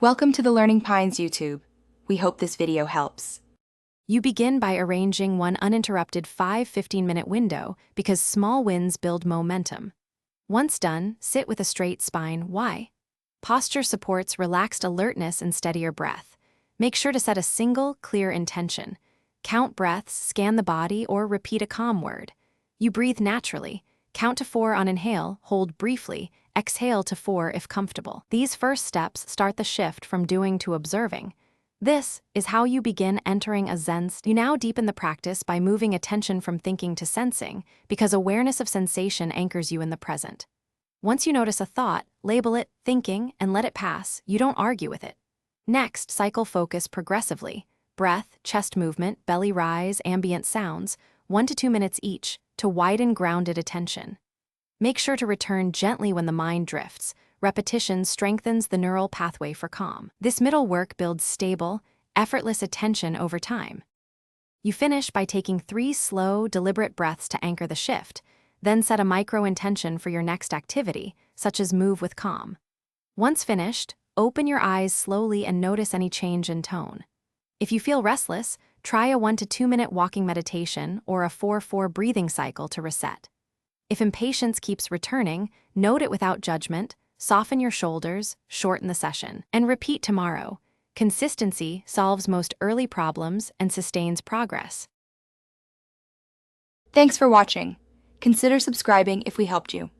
Welcome to the Learning Pines YouTube. We hope this video helps. You begin by arranging one uninterrupted 15-minute window because small wins build momentum. Once done, sit with a straight spine. Why? Posture supports relaxed alertness and steadier breath. Make sure to set a single, clear intention. Count breaths, scan the body, or repeat a calm word. You breathe naturally. Count to 4 on inhale, hold briefly, exhale to 4 if comfortable. These first steps start the shift from doing to observing. This is how you begin entering a Zen state. You now deepen the practice by moving attention from thinking to sensing, because awareness of sensation anchors you in the present. Once you notice a thought, label it thinking and let it pass. You don't argue with it. Next, cycle focus progressively. Breath, chest movement, belly rise, ambient sounds, 1 to 2 minutes each, to widen grounded attention. Make sure to return gently when the mind drifts. Repetition strengthens the neural pathway for calm. This middle work builds stable, effortless attention over time. You finish by taking 3 slow, deliberate breaths to anchor the shift, then set a micro-intention for your next activity, such as move with calm. Once finished, open your eyes slowly and notice any change in tone. If you feel restless, try a 1 to 2 minute walking meditation or a 4-4 breathing cycle to reset. If impatience keeps returning, note it without judgment, soften your shoulders, shorten the session, and repeat tomorrow. Consistency solves most early problems and sustains progress. Thanks for watching. Consider subscribing if we helped you.